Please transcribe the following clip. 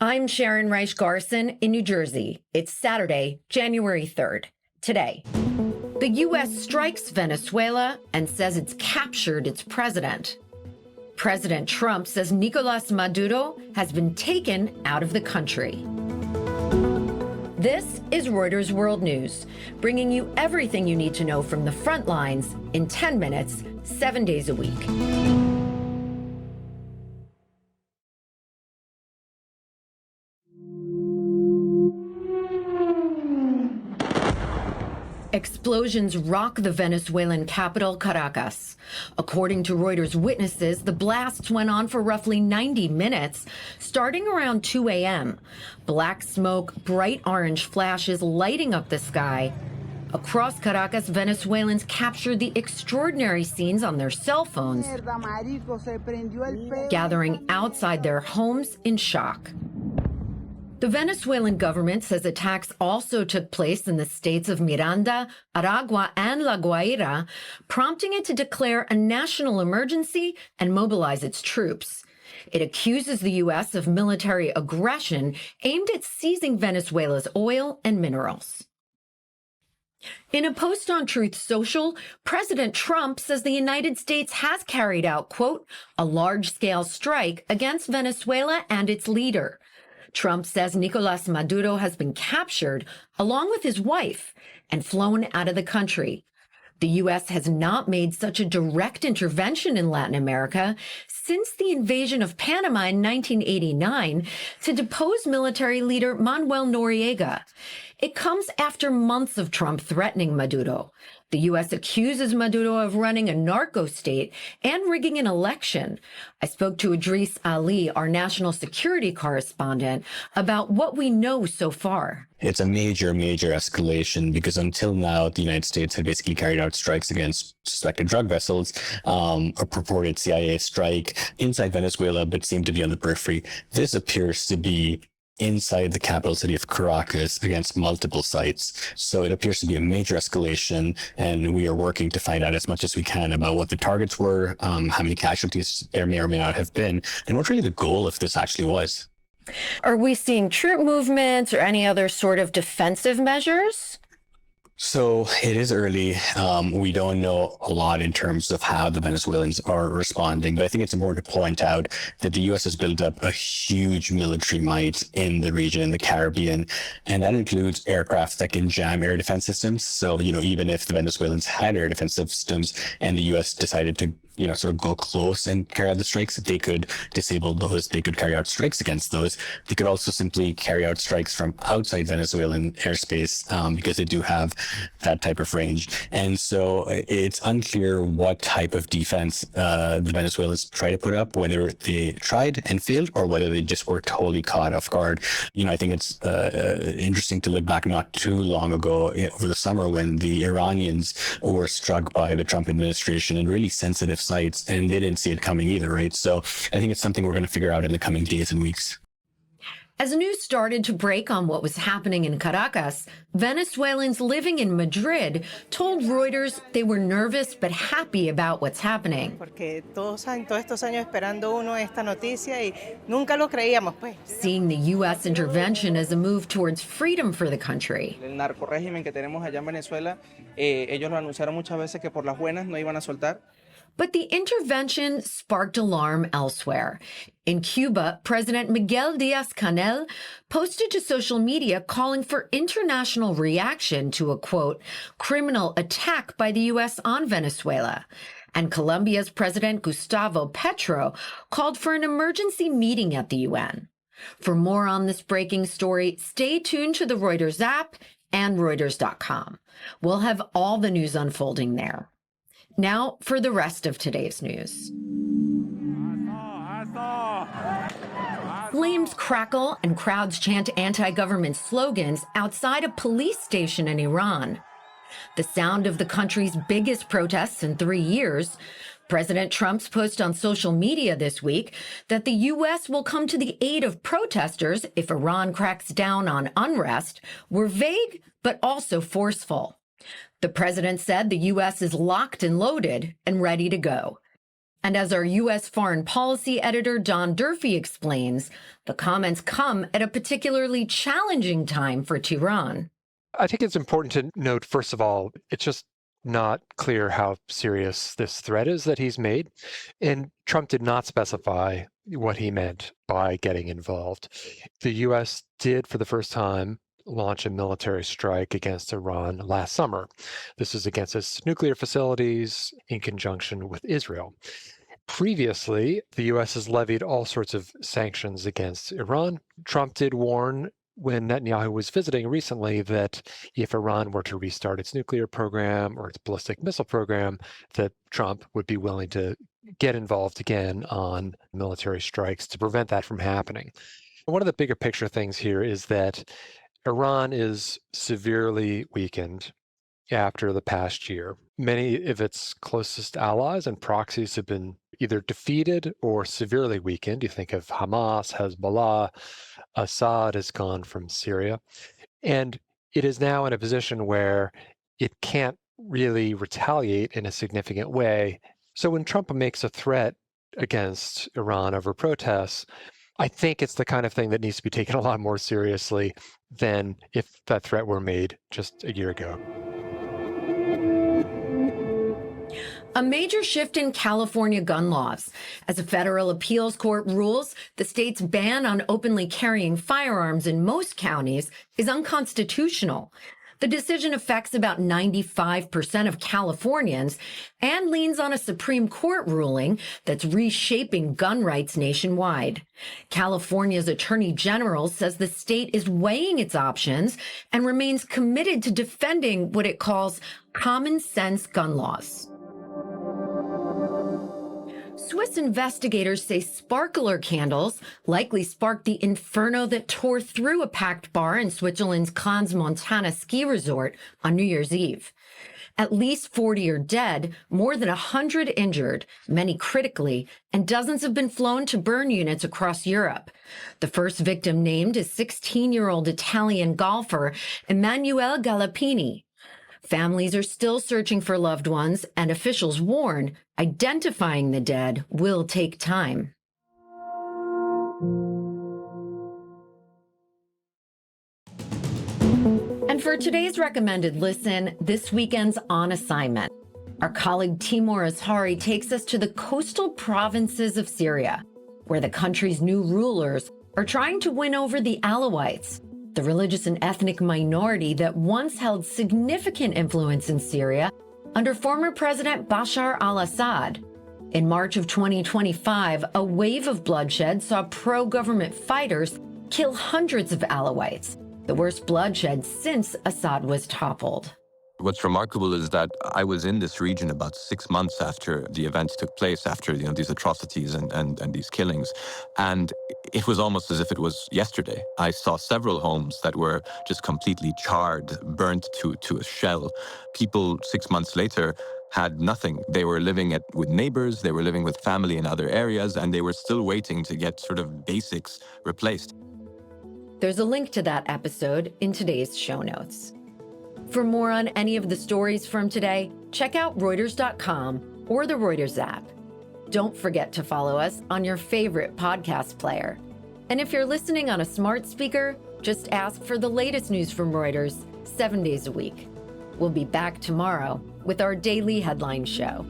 I'm Sharon Reich Garson in New Jersey. It's Saturday, January 3rd. Today, the U.S. strikes Venezuela and says it's captured its president. President Trump says Nicolas Maduro has been taken out of the country. This is Reuters World News, bringing you everything you need to know from the front lines in 10 minutes, 7 days a week. Explosions rock the Venezuelan capital, Caracas. According to Reuters witnesses, the blasts went on for roughly 90 minutes, starting around 2 a.m. Black smoke, bright orange flashes lighting up the sky. Across Caracas, Venezuelans captured the extraordinary scenes on their cell phones, gathering outside their homes in shock. The Venezuelan government says attacks also took place in the states of Miranda, Aragua, and La Guaira, prompting it to declare a national emergency and mobilize its troops. It accuses the U.S. of military aggression aimed at seizing Venezuela's oil and minerals. In a post on Truth Social, President Trump says the United States has carried out, quote, a large-scale strike against Venezuela and its leader. Trump says Nicolas Maduro has been captured along with his wife and flown out of the country. The U.S. has not made such a direct intervention in Latin America since the invasion of Panama in 1989 to depose military leader Manuel Noriega. It comes after months of Trump threatening Maduro. The U.S. accuses Maduro of running a narco state and rigging an election. I spoke to Idris Ali, our national security correspondent, about what we know so far. It's a major escalation because until now, the United States had basically carried out strikes against suspected drug vessels, a purported CIA strike inside Venezuela, but seemed to be on the periphery. This appears to be inside the capital city of Caracas against multiple sites. So it appears to be a major escalation, and we are working to find out as much as we can about what the targets were, how many casualties there may or may not have been, and what really the goal of this actually was. Are we seeing troop movements or any other sort of defensive measures? So it is early. We don't know a lot in terms of how the Venezuelans are responding, but I think it's important to point out that the U.S. has built up a huge military might in the region, in the Caribbean, and that includes aircraft that can jam air defense systems. So, even if the Venezuelans had air defense systems and the U.S. decided to sort of go close and carry out the strikes, they could disable those, they could carry out strikes against those. They could also simply carry out strikes from outside Venezuelan airspace because they do have that type of range. And so it's unclear what type of defense the Venezuelans try to put up, whether they tried and failed or whether they just were totally caught off guard. I think it's interesting to look back not too long ago over the summer when the Iranians were struck by the Trump administration in really sensitive sites, and they didn't see it coming either, right? So I think it's something we're going to figure out in the coming days and weeks. As news started to break on what was happening in Caracas, Venezuelans living in Madrid told Reuters they were nervous but happy about what's happening. Seeing the U.S. intervention as a move towards freedom for the country. But the intervention sparked alarm elsewhere. In Cuba, President Miguel Díaz-Canel posted to social media calling for international reaction to a, quote, criminal attack by the U.S. on Venezuela. And Colombia's President Gustavo Petro called for an emergency meeting at the UN. For more on this breaking story, stay tuned to the Reuters app and Reuters.com. We'll have all the news unfolding there. Now for the rest of today's news. Flames crackle and crowds chant anti-government slogans outside a police station in Iran. The sound of the country's biggest protests in 3 years. President Trump's post on social media this week that the U.S. will come to the aid of protesters if Iran cracks down on unrest were vague but also forceful. The president said the U.S. is locked and loaded and ready to go. And as our U.S. foreign policy editor Don Durfee explains, the comments come at a particularly challenging time for Tehran. I think it's important to note, first of all, it's just not clear how serious this threat is that he's made. And Trump did not specify what he meant by getting involved. The U.S. did, for the first time, launch a military strike against Iran last summer. This is against its nuclear facilities in conjunction with Israel. Previously, the U.S. has levied all sorts of sanctions against Iran. Trump did warn when Netanyahu was visiting recently that if Iran were to restart its nuclear program or its ballistic missile program, that Trump would be willing to get involved again on military strikes to prevent that from happening. One of the bigger picture things here is that Iran is severely weakened after the past year. Many of its closest allies and proxies have been either defeated or severely weakened. You think of Hamas, Hezbollah, Assad has gone from Syria. And it is now in a position where it can't really retaliate in a significant way. So when Trump makes a threat against Iran over protests, I think it's the kind of thing that needs to be taken a lot more seriously than if that threat were made just a year ago. A major shift in California gun laws. As a federal appeals court rules, the state's ban on openly carrying firearms in most counties is unconstitutional. The decision affects about 95% of Californians and leans on a Supreme Court ruling that's reshaping gun rights nationwide. California's Attorney General says the state is weighing its options and remains committed to defending what it calls common sense gun laws. Swiss investigators say sparkler candles likely sparked the inferno that tore through a packed bar in Switzerland's Crans Montana ski resort on New Year's Eve. At least 40 are dead, more than 100 injured, many critically, and dozens have been flown to burn units across Europe. The first victim named is 16-year-old Italian golfer Emanuele Gallipini. Families are still searching for loved ones, and officials warn identifying the dead will take time. And for today's recommended listen, this weekend's On Assignment. Our colleague Timur Azhari takes us to the coastal provinces of Syria, where the country's new rulers are trying to win over the Alawites, the religious and ethnic minority that once held significant influence in Syria under former President Bashar al-Assad. In March of 2025, a wave of bloodshed saw pro-government fighters kill hundreds of Alawites, the worst bloodshed since Assad was toppled. What's remarkable is that I was in this region about 6 months after the events took place, after these atrocities and these killings, and it was almost as if it was yesterday. I saw several homes that were just completely charred, burnt to a shell. People 6 months later had nothing. They were living with neighbors, they were living with family in other areas, and they were still waiting to get sort of basics replaced. There's a link to that episode in today's show notes. For more on any of the stories from today, check out Reuters.com or the Reuters app. Don't forget to follow us on your favorite podcast player. And if you're listening on a smart speaker, just ask for the latest news from Reuters 7 days a week. We'll be back tomorrow with our daily headline show.